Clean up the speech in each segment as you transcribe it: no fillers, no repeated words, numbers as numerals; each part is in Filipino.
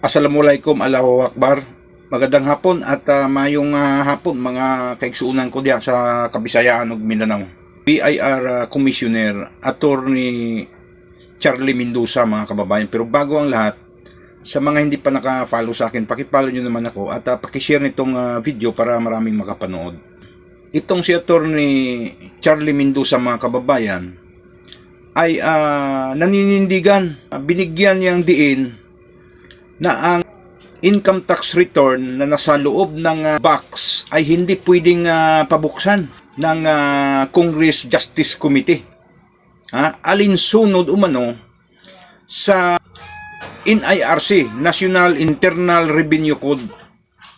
Assalamualaikum, Allahu Akbar. Magandang hapon at mayong hapon mga kaigsuunan ko diyan sa Kabisayaan ug Mindanao. BIR Commissioner Attorney Charlie Mendoza mga kababayan. Pero bago ang lahat, sa mga hindi pa naka-follow sa akin, paki-follow nyo naman ako at paki-share nitong video para maraming makapanood. Itong si Attorney Charlie Mendoza mga kababayan ay naninindigan, binigyan niyang diin na ang income tax return na nasa loob ng box ay hindi pwedeng pabuksan ng Congress Justice Committee. Alinsunod umano sa NIRC, National Internal Revenue Code.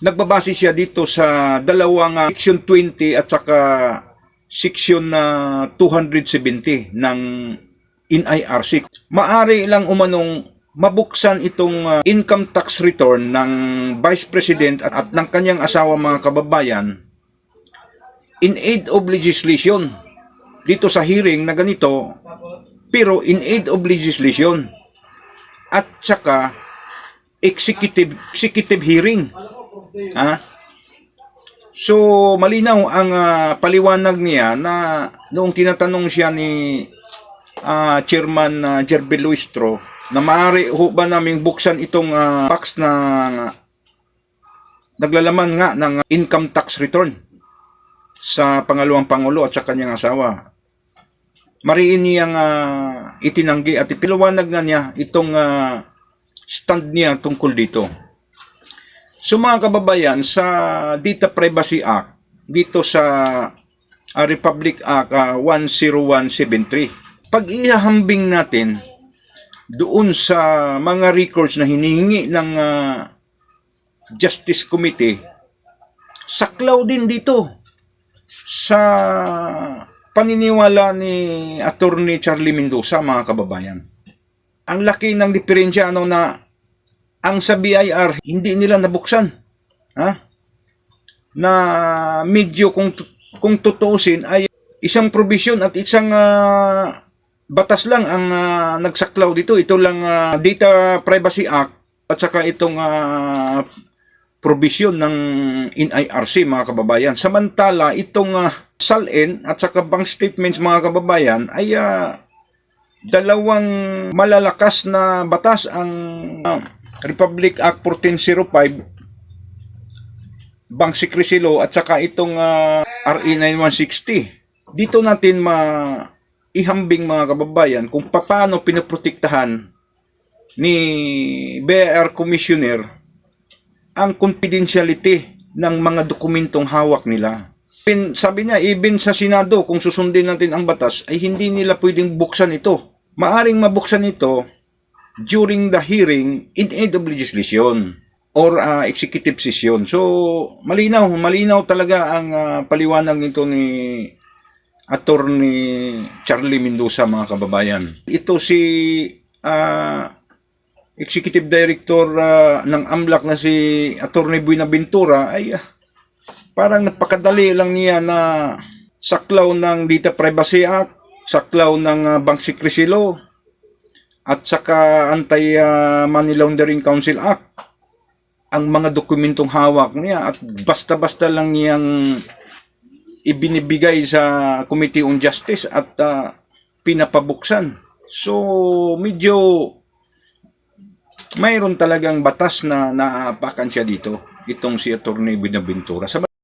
Nagbabase siya dito sa dalawang Section 20 at saka Section 270 ng NIRC. Maari lang umanong mabuksan itong income tax return ng Vice President at ng kanyang asawa mga kababayan in aid of legislation. Dito sa hearing na ganito, pero in aid of legislation at saka executive hearing. So malinaw ang paliwanag niya na noong tinatanong siya ni Chairman Jerby Luistro na maaari ho ba naming buksan itong box na naglalaman nga ng income tax return sa pangalawang pangulo at sa kanyang asawa. Mariin niyang itinanggi at ipiliwanag nga niya itong stand niya tungkol dito. So mga kababayan, sa Data Privacy Act, dito sa Republic Act 10173, pag ihahambing natin doon sa mga records na hinihingi ng Justice Committee, saklaw din dito sa paniniwala ni Attorney Charlie Mendoza mga kababayan. Ang laki ng diferensya na ang sa BIR hindi nila nabuksan. Na medyo kung tutuusin ay isang provision at isang batas lang ang nagsaklaw dito. Ito lang Data Privacy Act at saka itong provision ng NIRC mga kababayan. Samantala itong SALN at saka bank statements mga kababayan ay dalawang malalakas na batas, ang Republic Act 1405 Bank Secrecy Law at saka itong RE 9160. Dito natin ihambing mga kababayan kung paano pinoprotektahan ni BIR Commissioner ang confidentiality ng mga dokumentong hawak nila. Sabi niya, even sa Senado, kung susundin natin ang batas, ay hindi nila pwedeng buksan ito. Maaring mabuksan ito during the hearing in aid of legislation or executive session. So, malinaw talaga ang paliwanag nito ni Attorney Charlie Mendoza mga kababayan. Ito si Executive Director ng AMLAC na si Attorney Buenaventura ay parang napakadali lang niya na saklaw ng Data Privacy Act, saklaw ng Bank Secrecy Law, at saka Anti-Money Laundering Council Act. Ang mga dokumentong hawak niya at basta-basta lang niyang ibinibigay sa Committee on Justice at pinapabuksan. So, medyo mayroon talagang batas na naapakan siya dito, itong si Attorney Buenaventura.